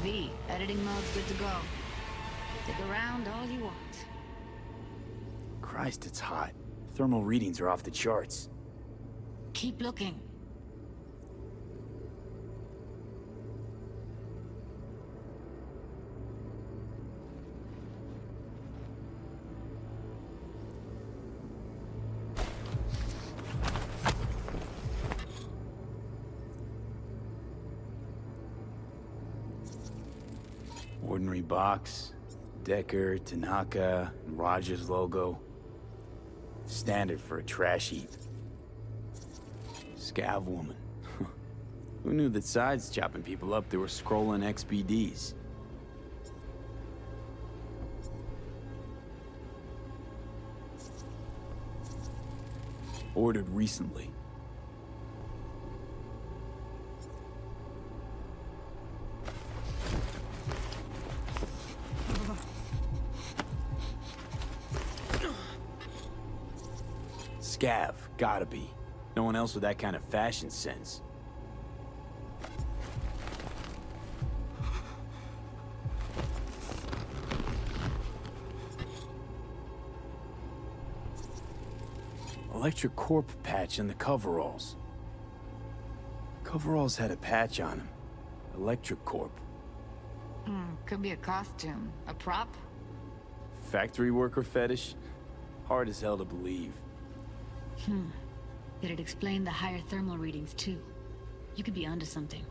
V, editing mode's good to go. Dig around all you want. Christ, it's hot. Thermal readings are off the charts. Keep looking. Ordinary box, Decker, Tanaka, and Rogers logo. Standard for a trash heap. Scav woman. Who knew that sides chopping people up, they were scrolling XBDs? Ordered recently. Scav, gotta be. No one else with that kind of fashion sense. Electric Corp patch on the coveralls. Coveralls had a patch on them. Electric Corp. Could be a costume. A prop? Factory worker fetish? Hard as hell to believe. It'd explain the higher thermal readings, too. You could be onto something.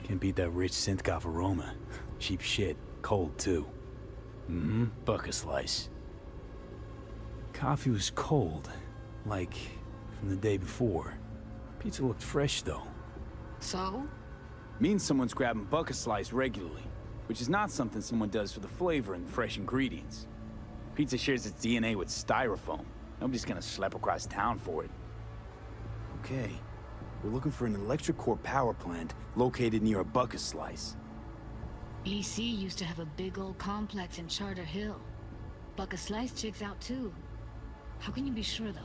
Can't beat that rich synth-goth aroma. Cheap shit. Cold, too. Buck a slice. Coffee was cold. Like, from the day before. Pizza looked fresh, though. So? Means someone's grabbing buck a slice regularly. Which is not something someone does for the flavor and fresh ingredients. Pizza shares its DNA with styrofoam. Nobody's gonna schlep across town for it. Okay. We're looking for an electric core power plant located near a buck a slice. EC used to have a big old complex in Charter Hill. Buck a slice checks out, too. How can you be sure, though?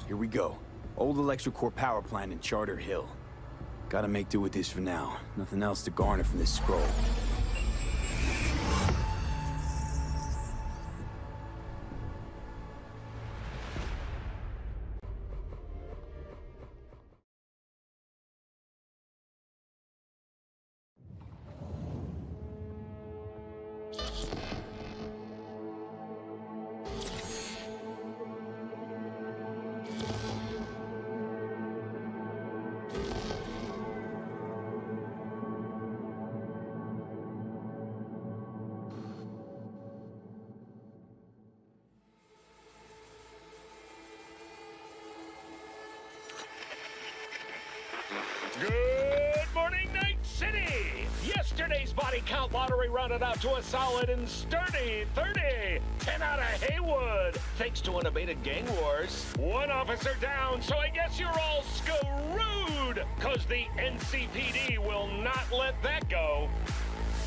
Here we go. Old electric core power plant in Charter Hill. Gotta make do with this for now. Nothing else to garner from this scroll. body count lottery rounded out to a solid and sturdy 30. 10 out of Haywood, thanks to unabated gang wars. One officer down, so I guess you're all screwed, cause the NCPD will not let that go.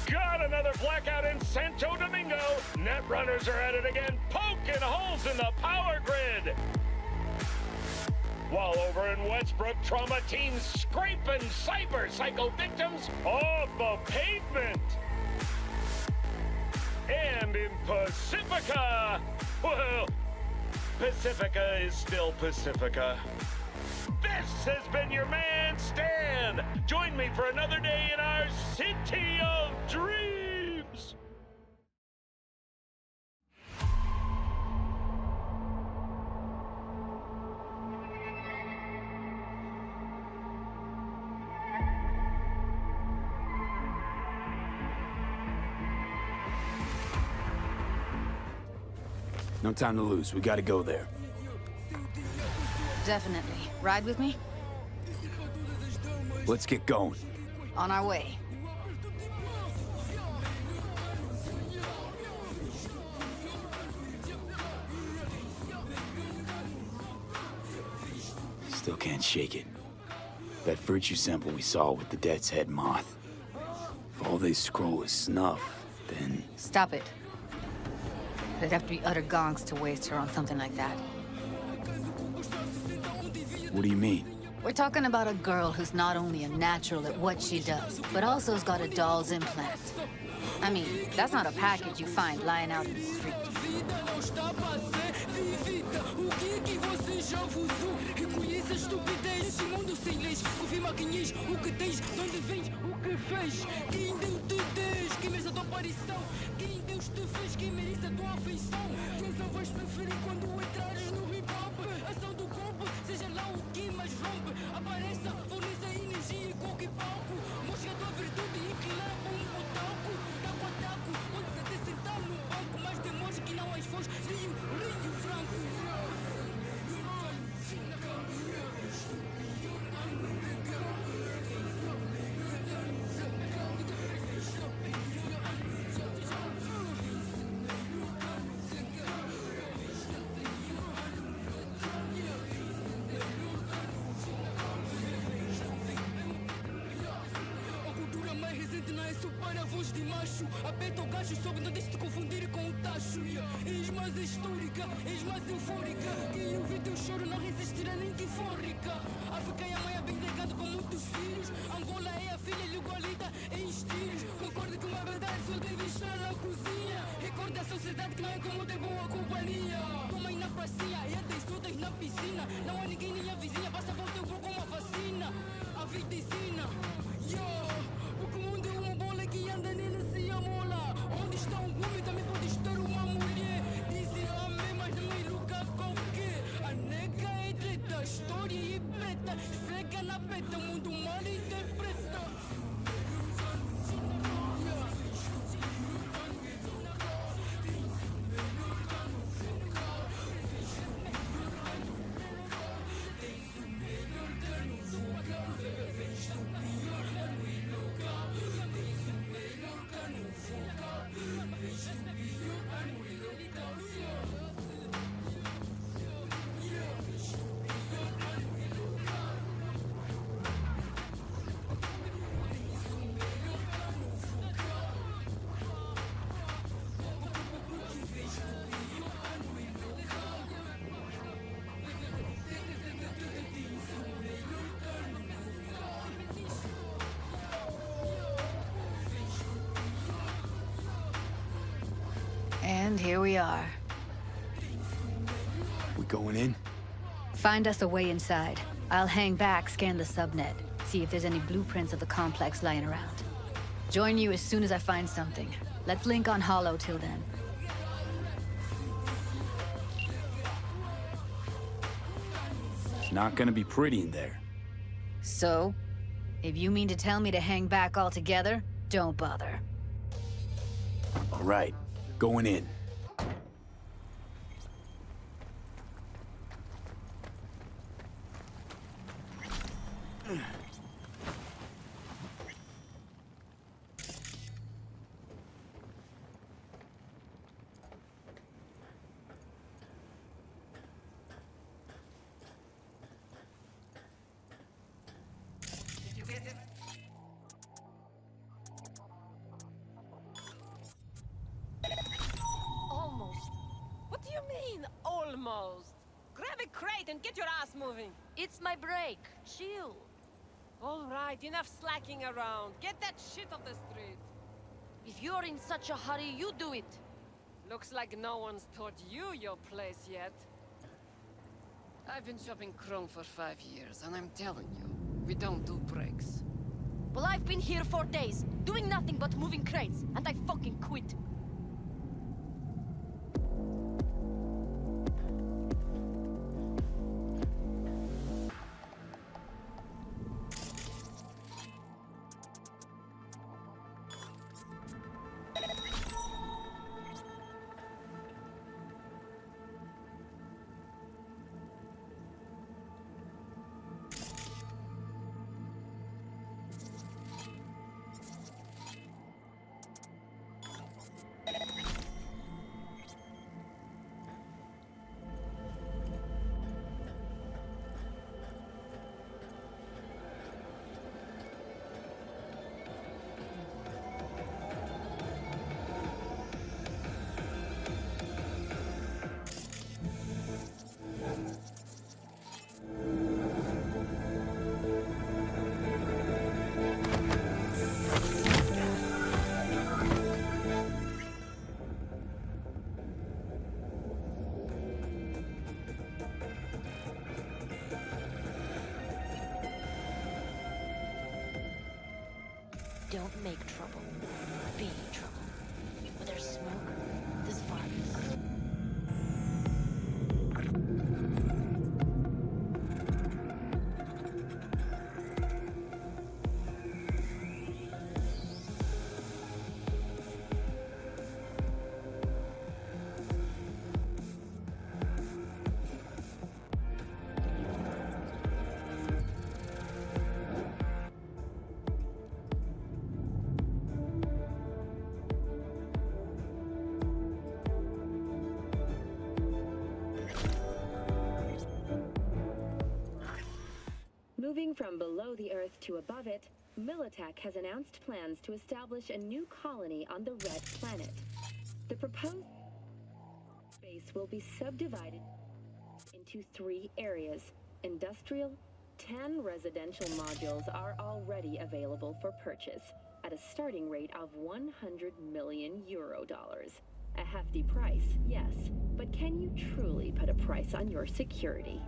Got another blackout in Santo Domingo. Net runners are at it again, poking holes in the power grid. While over in Westbrook, trauma teams scraping cyber psycho victims off the pavement. And in Pacifica, well, Pacifica is still Pacifica. This has been your man, Stan. Join me for another day in our city of dreams. No time to lose. We gotta go there. Definitely. Ride with me? Let's get going. On our way. Still can't shake it. That virtue sample we saw with the Death's Head moth. If all they scroll is snuff, then... Stop it. They'd have to be utter gonks to waste her on something like that. What do you mean? We're talking about a girl who's not only a natural at what she does, but also has got a doll's implant. I mean, that's not a package you find lying out in the street. And here we are. We going in? Find us a way inside. I'll hang back, scan the subnet, see if there's any blueprints of the complex lying around. Join you as soon as I find something. Let's link on Holo till then. It's not gonna be pretty in there. So? If you mean to tell me to hang back altogether, don't bother. All right, going in. almost. Grab a crate and get your ass moving. It's my break. Chill. All right, enough slacking around. Get that shit off the street. If you're in such a hurry, you do it. Looks like no one's taught you your place yet. I've been shopping Chrome for 5 years, and I'm telling you, we don't do breaks. Well, I've been here for days, doing nothing but moving crates, and I fucking quit. Don't make trouble. Be trouble. Where there's smoke, there's fire. Moving from below the Earth to above it, Militech has announced plans to establish a new colony on the Red Planet. The proposed space will be subdivided into 3 areas. Industrial, 10 residential modules are already available for purchase at a starting rate of 100 million euro dollars. A hefty price, yes, but can you truly put a price on your security?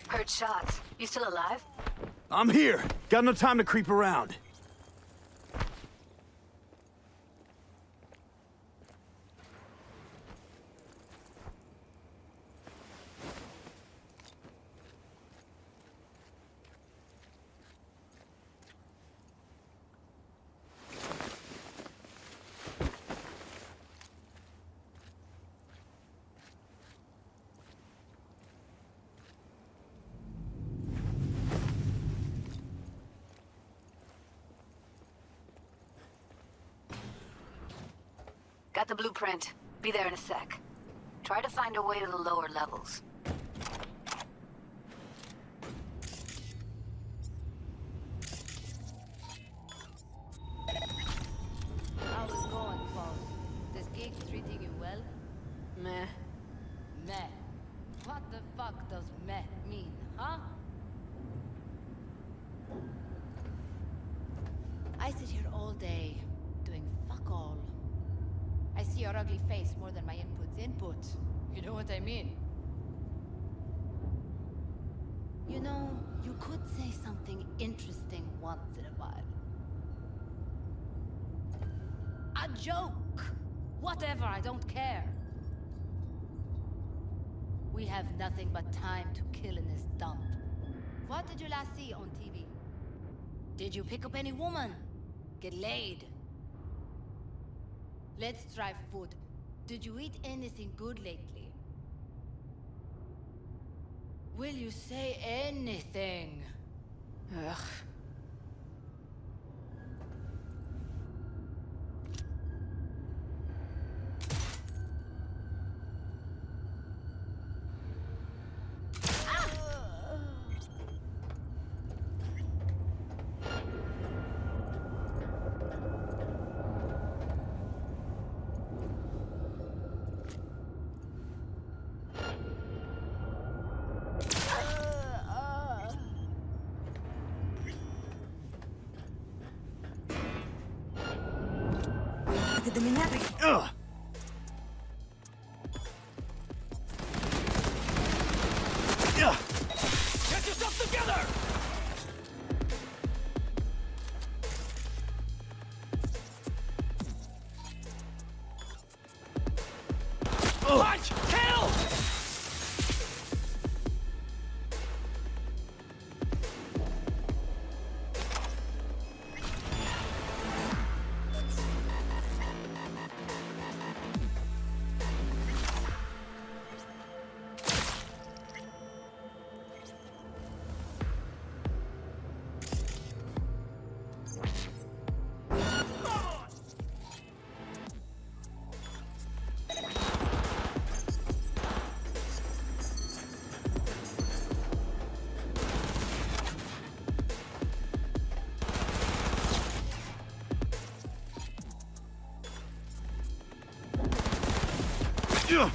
Heard shots. You still alive? I'm here. Got no time to creep around. Got the blueprint. Be there in a sec. Try to find a way to the lower levels. How's it going, Paul? This gig treating you well? Meh. Meh. What the fuck does meh mean, huh? I sit here all day, doing fuck all. I see your ugly face more than my input's input. You know what I mean? You know, you could say something interesting once in a while. A joke! Whatever, I don't care. We have nothing but time to kill in this dump. What did you last see on TV? Did you pick up any woman? Get laid? Let's try food. Did you eat anything good lately? Will you say anything? Ugh. Ugh! Ugh! Get yourself together! Punch! Kill! Ugh!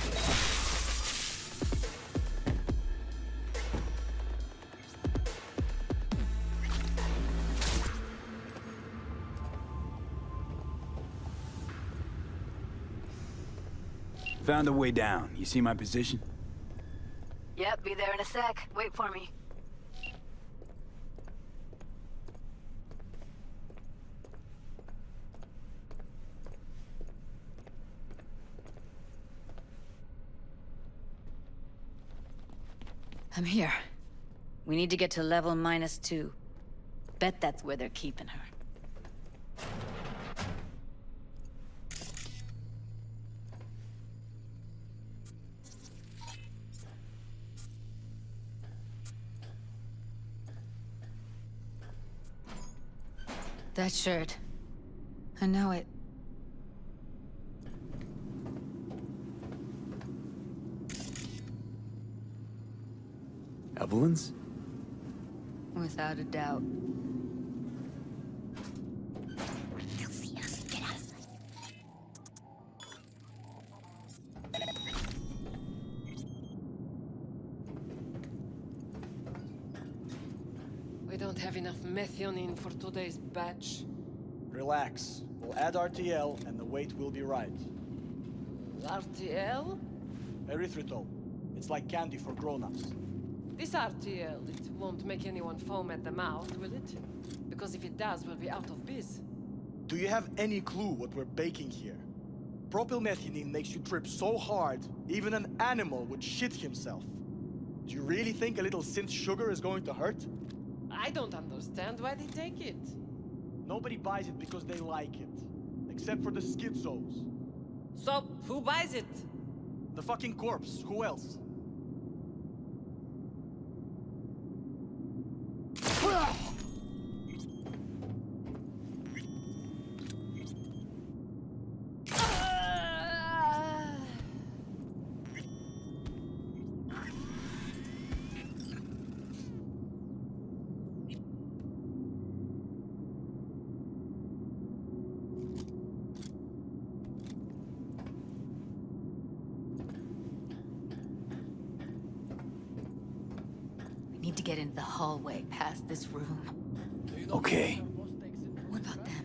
Found a way down. You see my position? Yep, be there in a sec. Wait for me. I'm here. We need to get to level -2. Bet that's where they're keeping her. That shirt. I know it. Evelyn's? Without a doubt. They'll see us. Get out of sight. We don't have enough methionine for today's batch. Relax. We'll add RTL and the weight will be right. RTL? Erythritol. It's like candy for grown-ups. This RTL, it won't make anyone foam at the mouth, will it? Because if it does, we'll be out of biz. Do you have any clue what we're baking here? Propylmethionine makes you trip so hard, even an animal would shit himself. Do you really think a little synth sugar is going to hurt? I don't understand why they take it. Nobody buys it because they like it. Except for the schizos. So, who buys it? The fucking corpse. Who else? Need to get into the hallway past this room. Okay. What about them?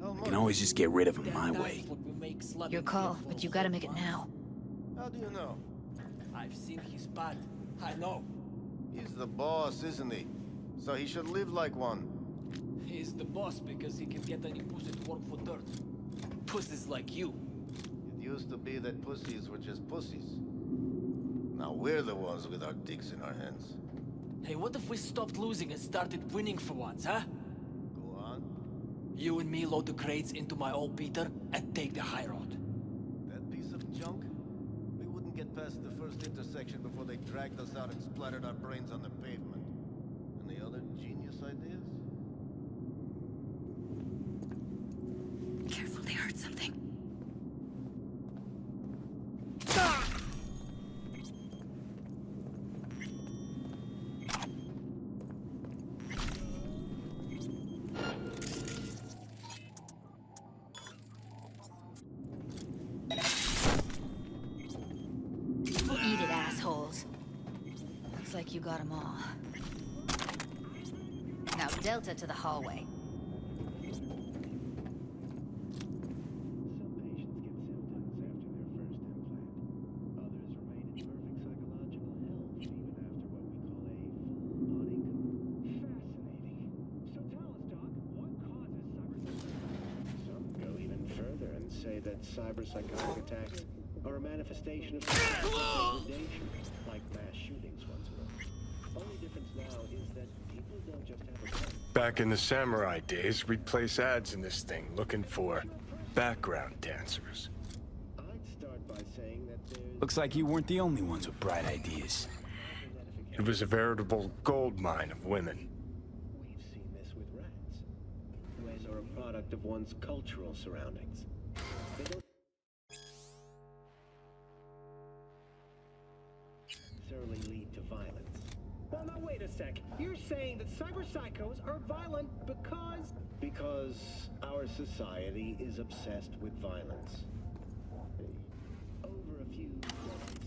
I can always just get rid of them my way. Your call, but you gotta make it now. How do you know? I've seen his bad. I know. He's the boss, isn't he? So he should live like one. He's the boss because he can get any pussy to work for dirt. Pussies like you. used to be that pussies were just pussies. Now we're the ones with our dicks in our hands. Hey, what if we stopped losing and started winning for once, huh? Go on. You and me load the crates into my old beater and take the high road. That piece of junk? We wouldn't get past the first intersection before they dragged us out and splattered our brains on the pavement. Any other genius ideas? Careful, they heard something. Eat it, assholes. Looks like you got them all. Now Delta to the hallway. Say that cyber-psychotic attacks are a manifestation of degradation, like mass shootings once were. Only difference now is that people don't just have a gun. Back in the samurai days, we'd place ads in this thing looking for background dancers. I'd start by saying that there's... Looks like you weren't the only ones with bright ideas. It was a veritable gold mine of women. We've seen this with rats. Ways are a product of one's cultural surroundings. They don't necessarily lead to violence. Well, now wait a sec. You're saying that cyber psychos are violent because... Because our society is obsessed with violence. Over a few decades.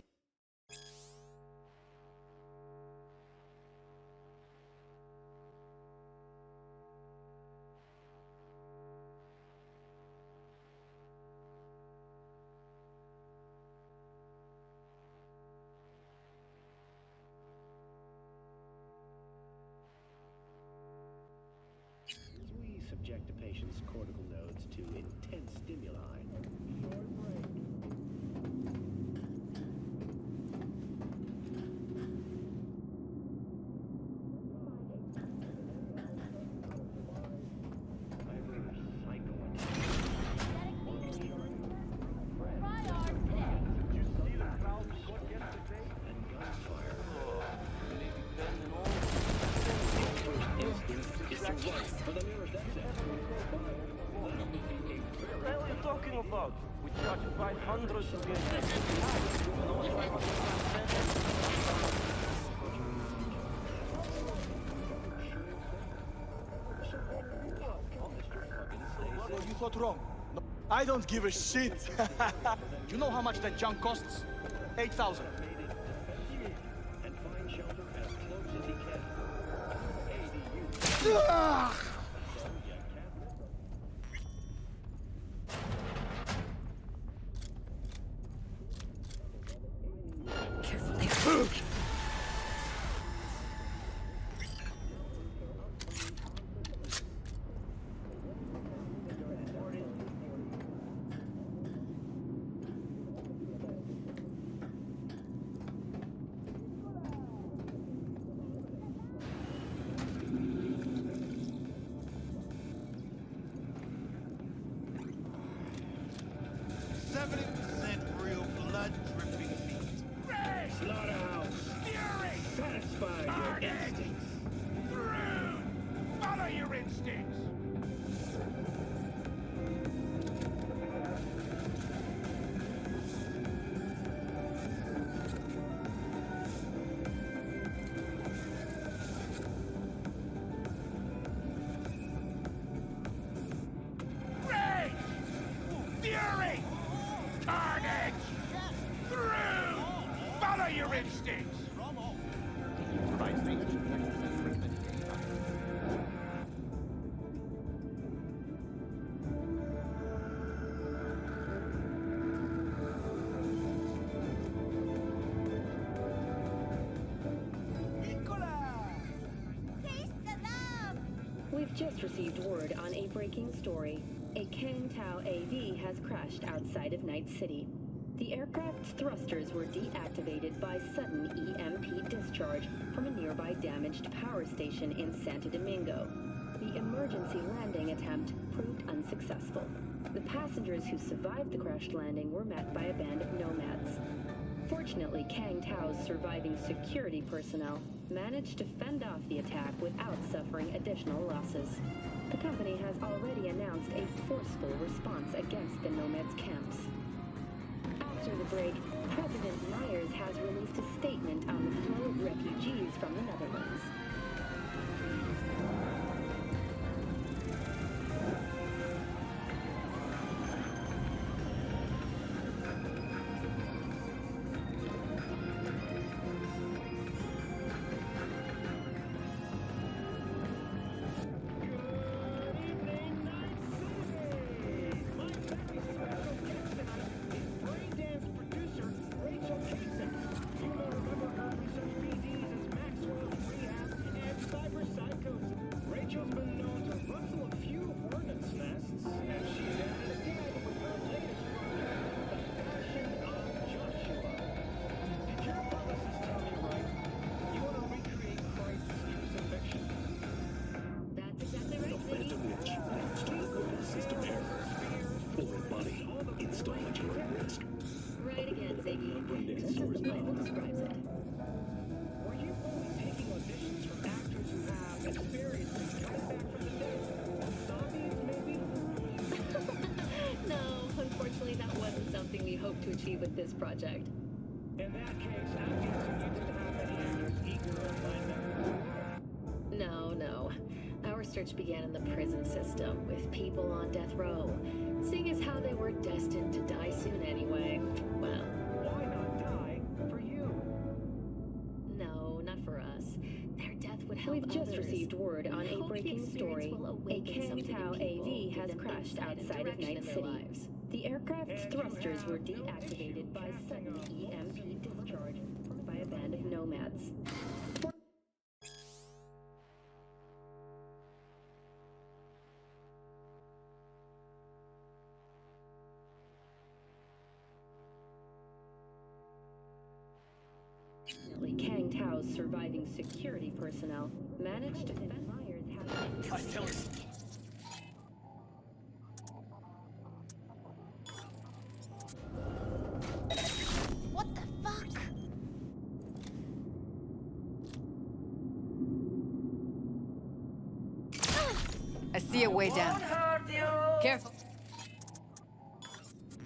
Subject a patient's cortical nodes to intense stimuli. What are you talking about? We charge 500 to get You thought wrong. No, I don't give a shit. You know how much that junk costs? 8,000. And find shelter as close as he can. Careful, they heard. Slaughterhouse! Satisfy your instincts! Follow your instincts! Rage! Fury! Carnage! Through! Follow your instincts! We've just received word on a breaking story. A Kang Tao AV has crashed outside of Night City. The aircraft's thrusters were deactivated by sudden EMP discharge from a nearby damaged power station in Santo Domingo. The emergency landing attempt proved unsuccessful. The passengers who survived the crashed landing were met by a band of nomads. Fortunately, Kang Tao's surviving security personnel managed to fend off the attack without suffering additional losses. The company has already announced a forceful response against the nomads' camps. After the break, President Myers has released a statement on the flow of refugees from the Netherlands. To achieve with this project. In that case, I'm guessing you didn't have any actors eager to find out. No. Our search began in the prison system, with people on death row. Seeing as how they were destined to die soon anyway, well... Why not die for you? No, not for us. Their death would help others. We've just received word on a breaking story. A Kang Tao AV has crashed outside of Night City. The aircraft's thrusters were deactivated by sudden EMP discharge by a band of nomads. Fortunately, Kang Tao's surviving security personnel managed to fend Myers having... I see a way down. Careful.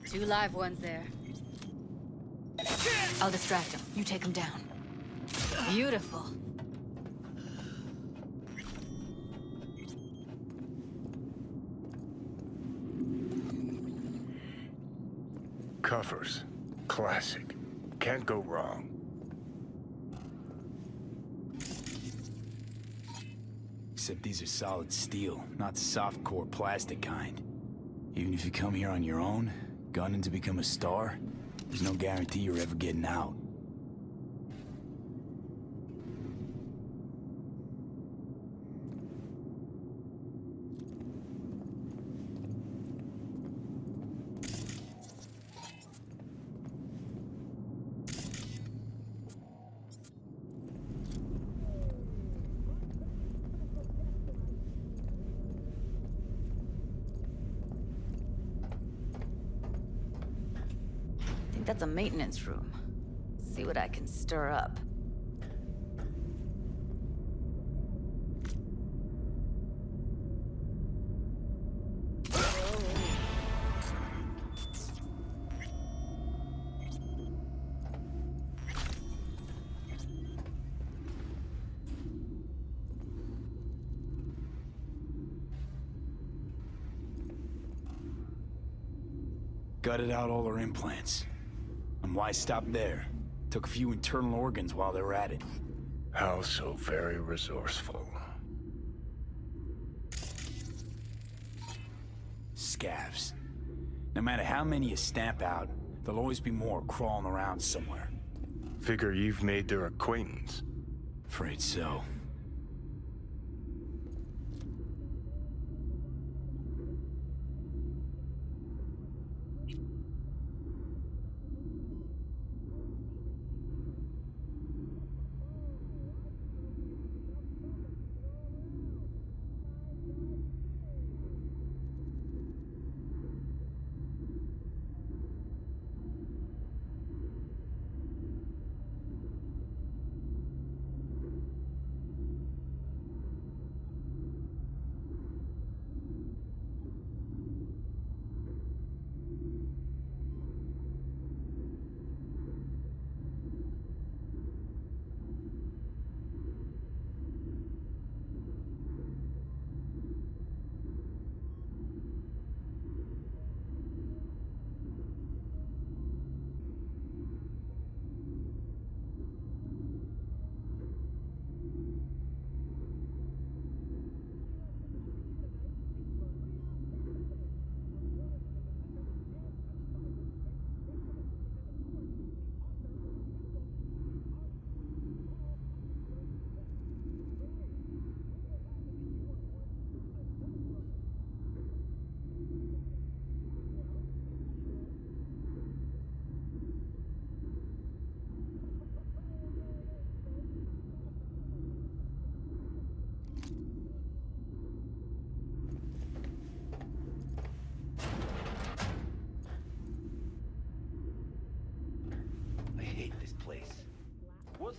2 live ones there. I'll distract him. You take him down. Beautiful. Covers. Classic. Can't go wrong. Except these are solid steel, not the soft-core plastic kind. Even if you come here on your own, gunning to become a star, there's no guarantee you're ever getting out. That's a maintenance room. See what I can stir up. Gutted out all her implants. And why stop there? Took a few internal organs while they were at it. How so very resourceful. Scavs. No matter how many you stamp out, there'll always be more crawling around somewhere. Figure you've made their acquaintance. Afraid so.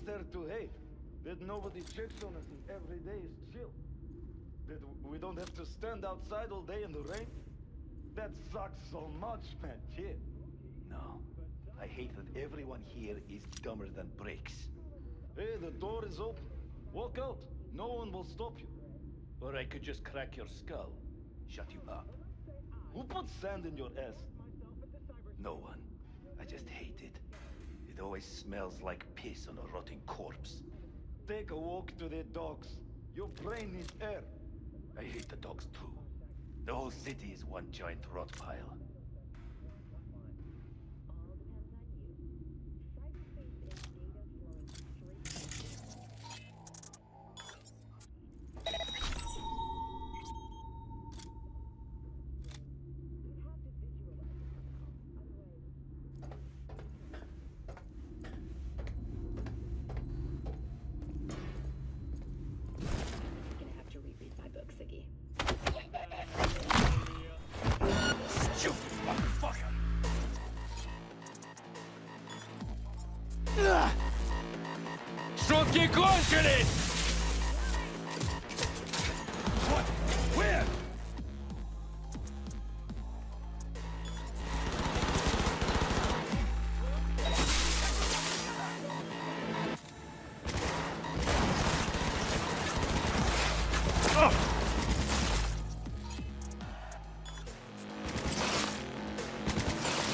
there to hate? That nobody checks on us and every day is chill? That we don't have to stand outside all day in the rain? That sucks so much, man, yeah. No. I hate that everyone here is dumber than bricks. Hey, the door is open. Walk out. No one will stop you. Or I could just crack your skull. Shut you up. Who put sand in your ass? No one. I just hate it. It always smells like piss on a rotting corpse. Take a walk to the dogs. Your brain needs air. I hate the dogs too. The whole city is one giant rot pile. Шутки кончились! What? Where?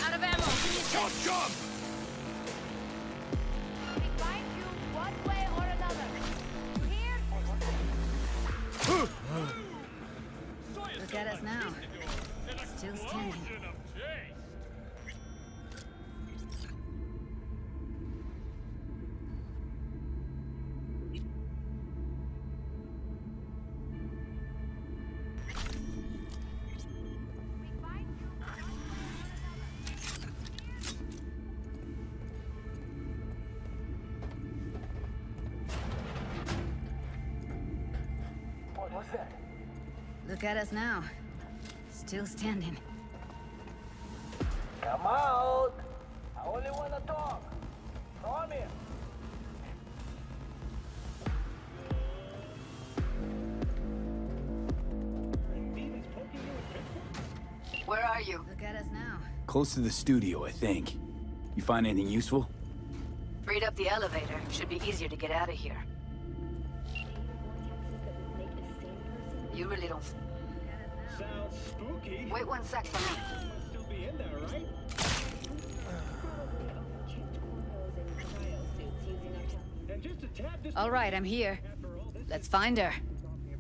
Out of ammo. Don't jump! We find you one way or another. You hear? Look at us now. Still standing. What was that? Look at us now. Still standing. Come out! I only wanna talk. Come here. Where are you? Look at us now. Close to the studio, I think. You find anything useful? Freed up the elevator. Should be easier to get out of here. You really don't... Sounds spooky. Wait 1 sec for me. Must still be in there, right? And just a tad dis- All right, I'm here. Let's find her.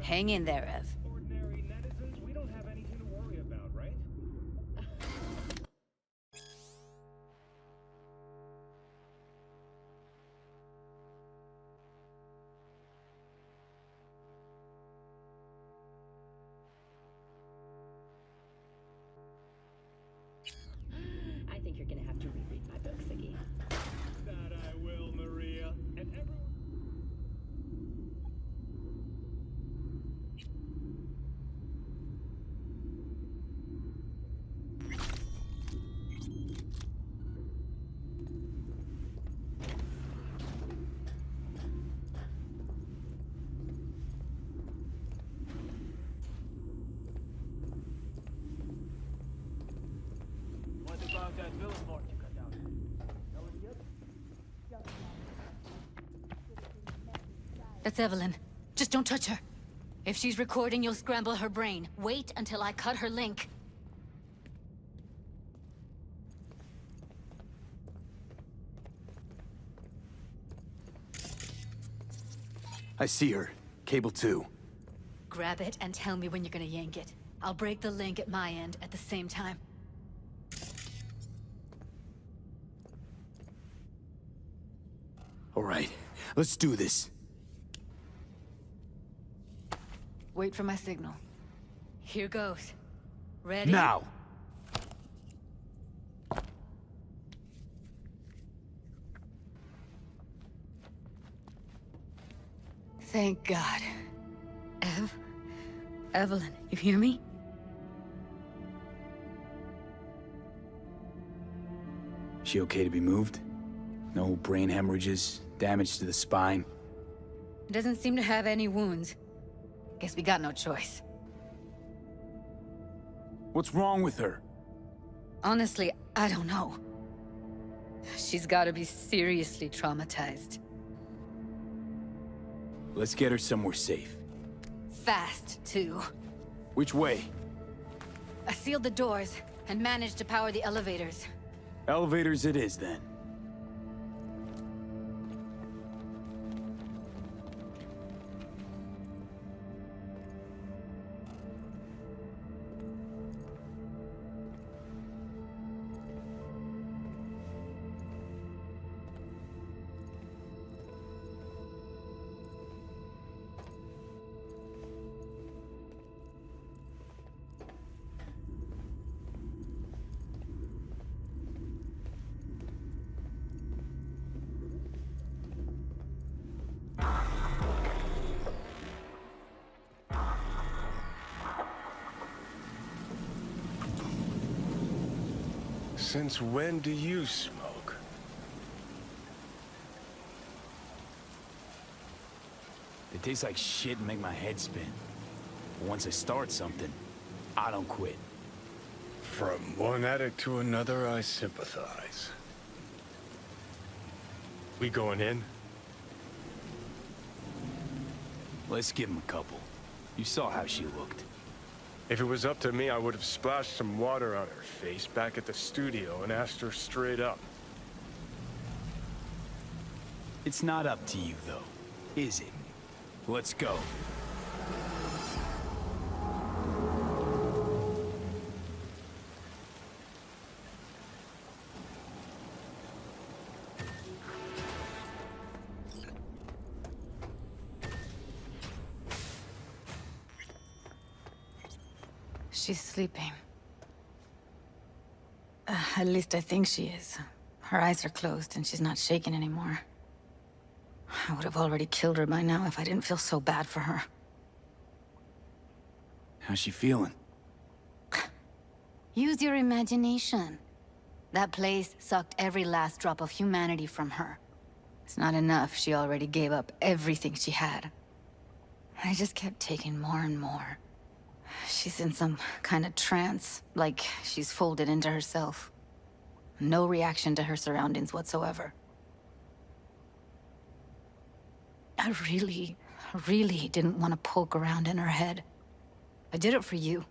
Hang in there, Ev. Ordinary netizens, we don't have anything to worry about, right? I think you're gonna have to reread my book, Siggy. That I will, Maria. And everyone. What about that billboard you cut out? That's Evelyn. Just don't touch her. If she's recording, you'll scramble her brain. Wait until I cut her link. I see her. Cable 2. Grab it and tell me when you're gonna yank it. I'll break the link at my end at the same time. All right, let's do this. Wait for my signal. Here goes. Ready? Now! Thank God. Evelyn, you hear me? She okay to be moved? No brain hemorrhages, damage to the spine. Doesn't seem to have any wounds. Guess we got no choice. What's wrong with her? Honestly, I don't know. She's gotta be seriously traumatized. Let's get her somewhere safe. Fast, too. Which way? I sealed the doors and managed to power the elevators. Elevators it is, then. Since when do you smoke? They taste like shit and make my head spin. But once I start something, I don't quit. From one addict to another, I sympathize. We going in? Let's give him a couple. You saw how she looked. If it was up to me, I would have splashed some water on her face back at the studio and asked her straight up. It's not up to you, though, is it? Let's go. She's sleeping. At least I think she is. Her eyes are closed and she's not shaking anymore. I would have already killed her by now if I didn't feel so bad for her. How's she feeling? Use your imagination. That place sucked every last drop of humanity from her. It's not enough, she already gave up everything she had. I just kept taking more and more. She's in some kind of trance, like she's folded into herself. No reaction to her surroundings whatsoever. I really didn't want to poke around in her head. I did it for you.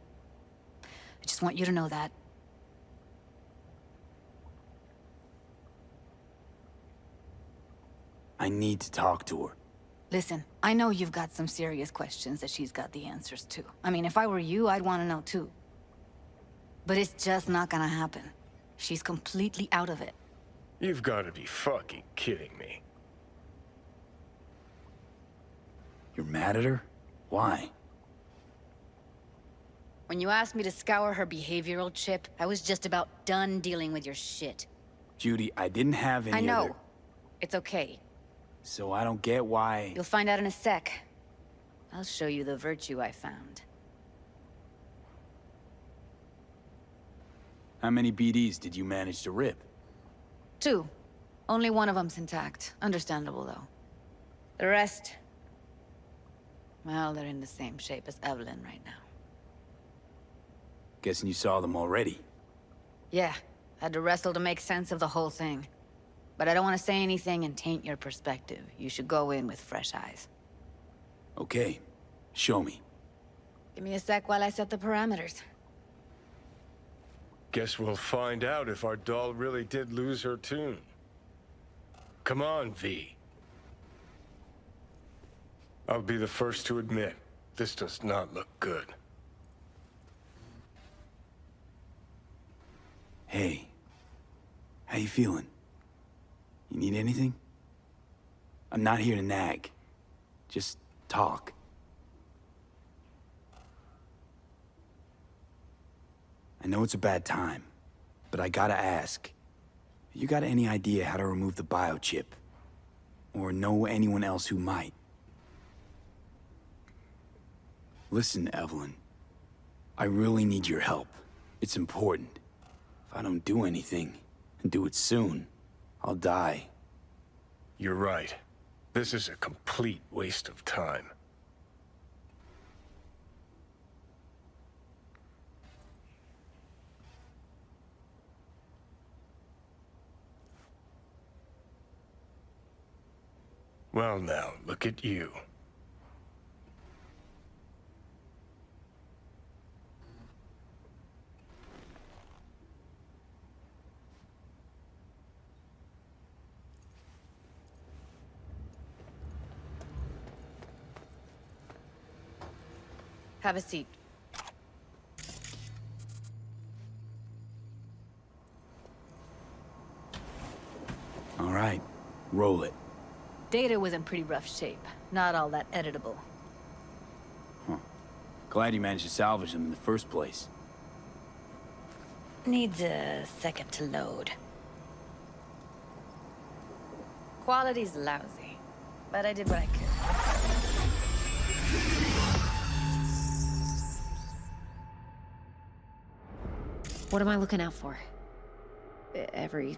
I just want you to know that. I need to talk to her. Listen, I know you've got some serious questions that she's got the answers to. I mean, if I were you, I'd want to know too. But it's just not gonna happen. She's completely out of it. You've got to be fucking kidding me. You're mad at her? Why? When you asked me to scour her behavioral chip, I was just about done dealing with your shit. Judy, I didn't have any I know. other... It's okay. So I don't get why... You'll find out in a sec. I'll show you the virtue I found. How many BDs did you manage to rip? 2. Only one of them's intact. Understandable, though. The rest... well, they're in the same shape as Evelyn right now. Guessing you saw them already. Yeah. Had to wrestle to make sense of the whole thing. But I don't want to say anything and taint your perspective. You should go in with fresh eyes. Okay. Show me. Give me a sec while I set the parameters. Guess we'll find out if our doll really did lose her tune. Come on, V. I'll be the first to admit, this does not look good. Hey. How you feeling? You need anything? I'm not here to nag. Just talk. I know it's a bad time, but I gotta ask. You got any idea how to remove the biochip? Or know anyone else who might? Listen, Evelyn. I really need your help. It's important. If I don't do anything, and do it soon, I'll die. You're right. This is a complete waste of time. Well now, look at you. Have a seat. All right, roll it. Data was in pretty rough shape. Not all that editable. Huh. Glad you managed to salvage them in the first place. Needs a second to load. Quality's lousy, but I did what I could. What am I looking out for? Every...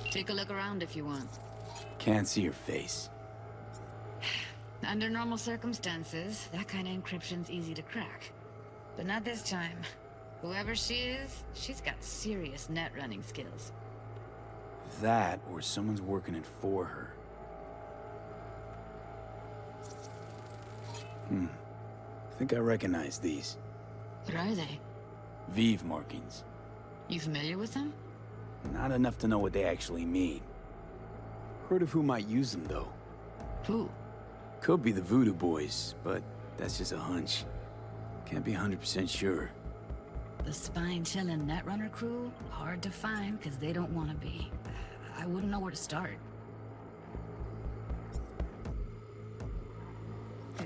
Take a look around if you want. Can't see your face. Under normal circumstances, that kind of encryption's easy to crack. But not this time. Whoever she is, she's got serious net running skills. That, or someone's working it for her. I think I recognize these. What are they? Vive markings. You familiar with them? Not enough to know what they actually mean. Heard of who might use them, though. Who? Could be the Voodoo Boys, but that's just a hunch. Can't be 100% sure. The spine-chilling Netrunner crew? Hard to find, because they don't want to be. I wouldn't know where to start.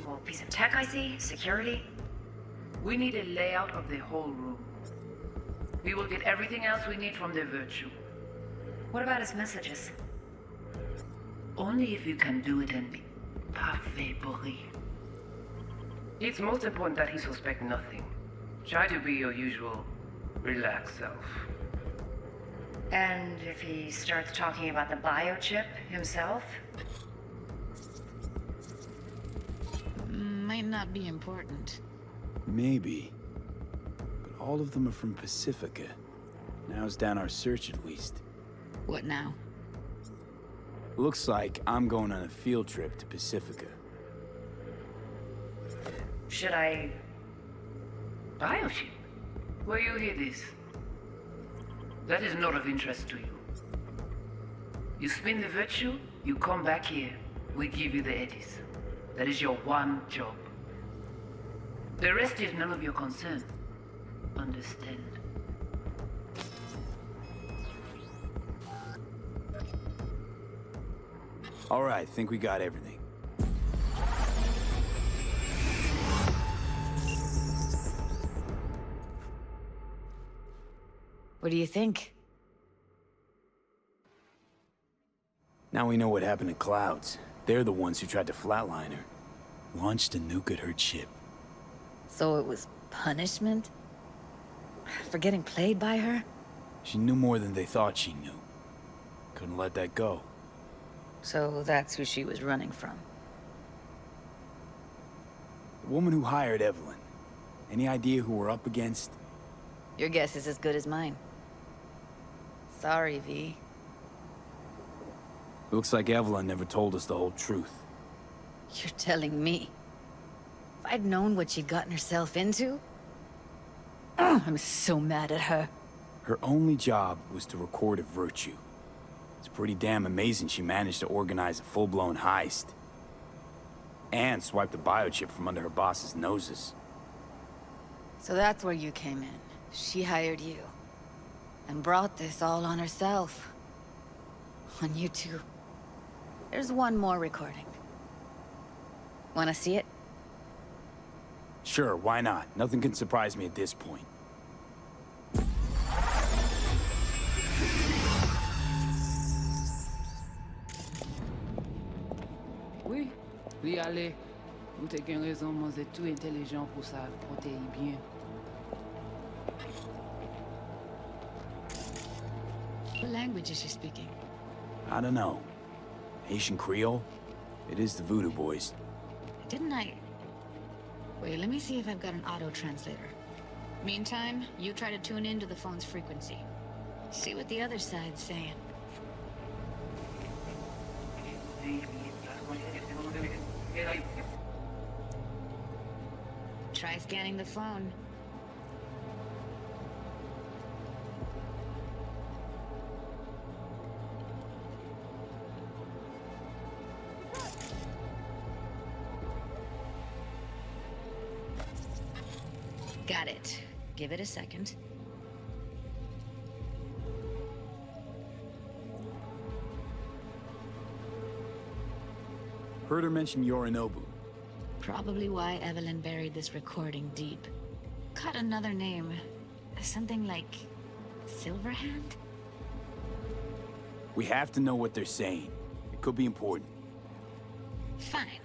Well, piece of tech I see? Security? We need a layout of the whole room. We will get everything else we need from the virtue. What about his messages? Only if you can do it in parfait bruit. It's most important that he suspect nothing. Try to be your usual, relaxed self. And if he starts talking about the biochip himself? Might not be important. Maybe. But all of them are from Pacifica. Now's down our search at least. What now? Looks like I'm going on a field trip to Pacifica. Should I... Biochip? Where you hear this? That is not of interest to you. You spin the virtue, you come back here. We give you the eddies. That is your one job. The rest is none of your concern. Understand? All right, think we got everything. What do you think? Now we know what happened to Clouds. They're the ones who tried to flatline her. Launched a nuke at her ship. So it was punishment? For getting played by her? She knew more than they thought she knew. Couldn't let that go. So that's who she was running from. The woman who hired Evelyn. Any idea who we're up against? Your guess is as good as mine. Sorry, V. Looks like Evelyn never told us the whole truth. You're telling me? If I'd known what she'd gotten herself into? I'm so mad at her. Her only job was to record a virtue. It's pretty damn amazing she managed to organize a full-blown heist. And swipe the biochip from under her boss's noses. So that's where you came in. She hired you. And brought this all on herself. On you too. There's one more recording. Wanna see it? Sure, why not? Nothing can surprise me at this point. Oui, oui, allez. Nous te gen raison, moi c'est tout intelligent pour ça, protéger bien. language is she speaking? I don't know. Haitian Creole? It is the Voodoo Boys. Didn't I... Wait, let me see if I've got an auto-translator. Meantime, you try to tune into the phone's frequency. See what the other side's saying. Try scanning the phone. Got it. Give it a second. Heard her mention Yorinobu. Probably why Evelyn buried this recording deep. Caught another name. Something like... Silverhand? We have to know what they're saying. It could be important. Fine.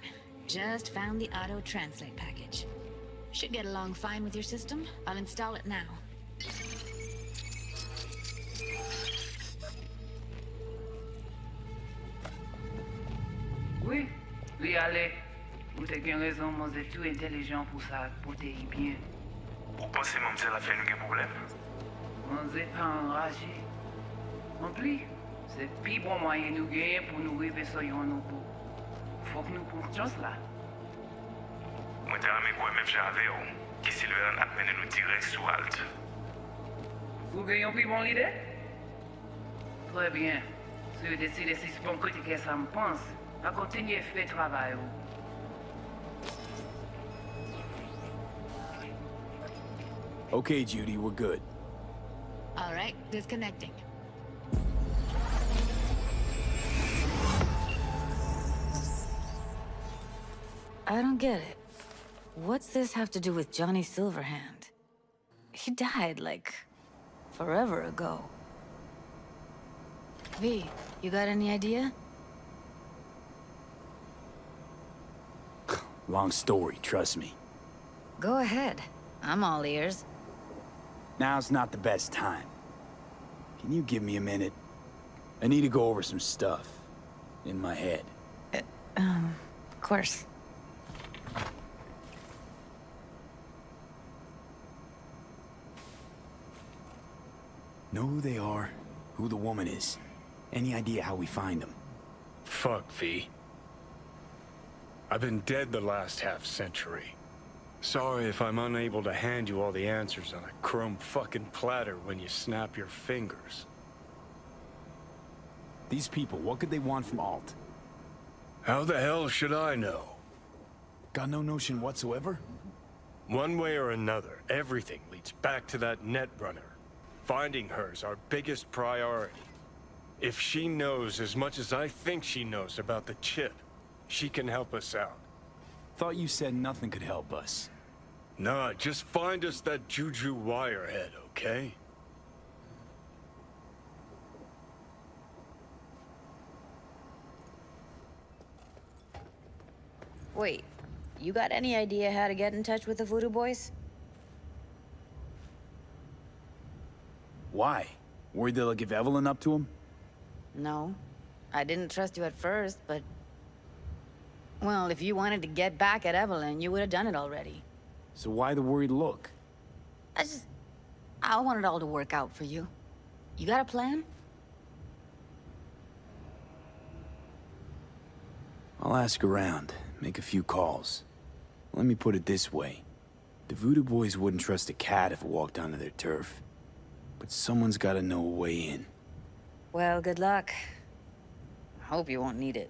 Just found the auto-translate package. Should get along fine with your system. I'll install it now. Oui, oui, allez. Vous avez bien raison, moi, vous êtes tout intelligent pour ça, pour te y bien. Vous pensez que mademoiselle a fait un problème? On n'est pas enragé. En plus, c'est le plus bon moyen nous gagner pour nous rêver sur nos beaux. Faut que nous prenions là. Moi, j'ai aimé quoi même j'avais, qui Silver a mené nous tirer sous halte. Vous gagnez plus bon l'idée? Très bien. Si vous décidez si c'est bon critiquer ça me pense, à continuer à faire travail. Okay, Judy, we're good. All right, disconnecting. I don't get it. What's this have to do with Johnny Silverhand? He died, like, forever ago. V, you got any idea? Long story, trust me. Go ahead. I'm all ears. Now's not the best time. Can you give me a minute? I need to go over some stuff in my head. Of course. Know who they are, who the woman is. Any idea how we find them? Fuck, V. I've been dead the last half-century. Sorry if I'm unable to hand you all the answers on a chrome fucking platter when you snap your fingers. These people, what could they want from Alt? How the hell should I know? Got no notion whatsoever? One way or another, everything leads back to that Netrunner. Finding her's our biggest priority. If she knows as much as I think she knows about the chip, she can help us out. Thought you said nothing could help us. Nah, just find us that Juju wirehead, okay? Wait, you got any idea how to get in touch with the Voodoo Boys? Why? Worried they'll give Evelyn up to him? No. I didn't trust you at first, but... Well, if you wanted to get back at Evelyn, you would have done it already. So why the worried look? I want it all to work out for you. You got a plan? I'll ask around, make a few calls. Let me put it this way. The Voodoo Boys wouldn't trust a cat if it walked onto their turf. But someone's gotta know a way in. Well, good luck. Hope you won't need it.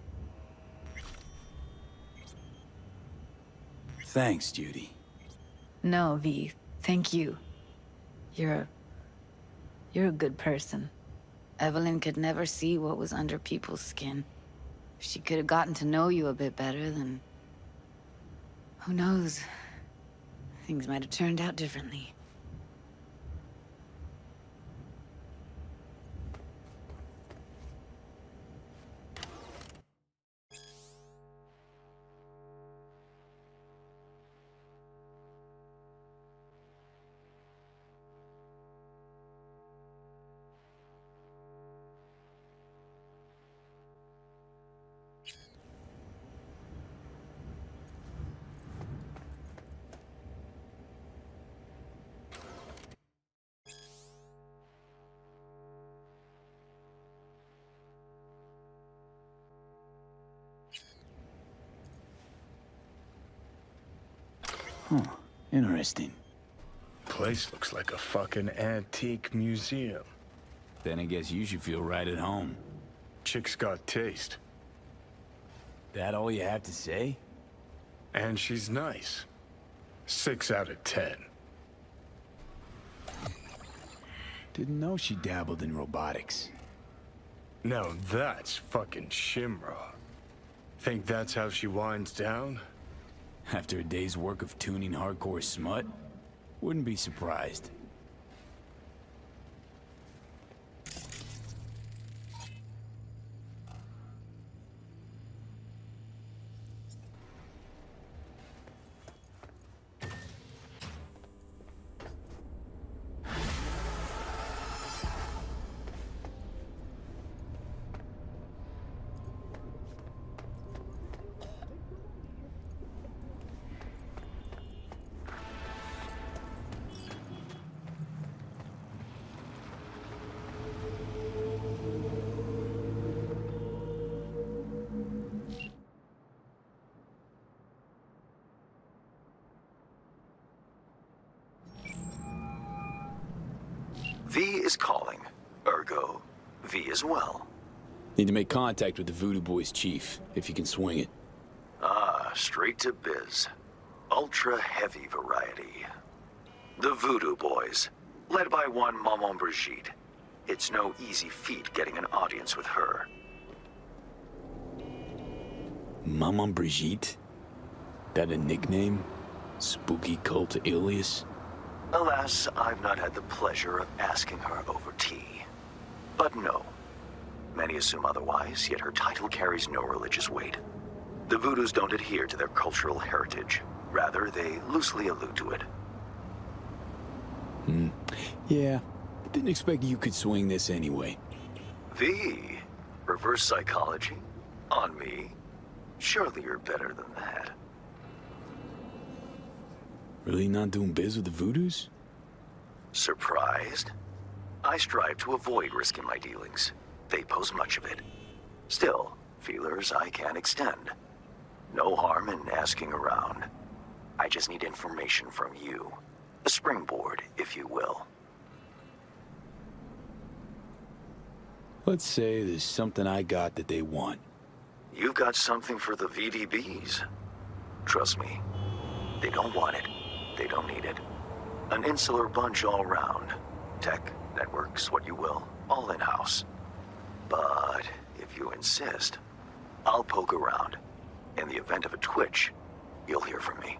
Thanks, Judy. No, V. Thank you. You're a good person. Evelyn could never see what was under people's skin. If she could have gotten to know you a bit better, then... who knows? Things might have turned out differently. Huh. Interesting. Place looks like a fucking antique museum. Then I guess you should feel right at home. Chick's got taste. That all you have to say? And she's nice. 6 out of 10. Didn't know she dabbled in robotics. Now that's fucking Shimra. Think that's how she winds down? After a day's work of tuning hardcore smut? Wouldn't be surprised. V is calling. Ergo, V as well. Need to make contact with the Voodoo Boys chief, if you can swing it. Ah, straight to biz. Ultra heavy variety. The Voodoo Boys, led by one Maman Brigitte. It's no easy feat getting an audience with her. Maman Brigitte? That a nickname? Spooky cult alias? Alas, I've not had the pleasure of asking her over tea. But no. Many assume otherwise, yet her title carries no religious weight. The Voodoos don't adhere to their cultural heritage. Rather, they loosely allude to it. Yeah. Didn't expect you could swing this anyway. V? Reverse psychology? On me? Surely you're better than that. Really not doing biz with the Voodoos? Surprised? I strive to avoid risking my dealings. They pose much of it. Still, feelers I can extend. No harm in asking around. I just need information from you. A springboard, if you will. Let's say there's something I got that they want. You've got something for the VDBs. Trust me, they don't want it. They don't need it. An insular bunch all round. Tech, networks, what you will, all in-house. But if you insist, I'll poke around. In the event of a twitch, you'll hear from me.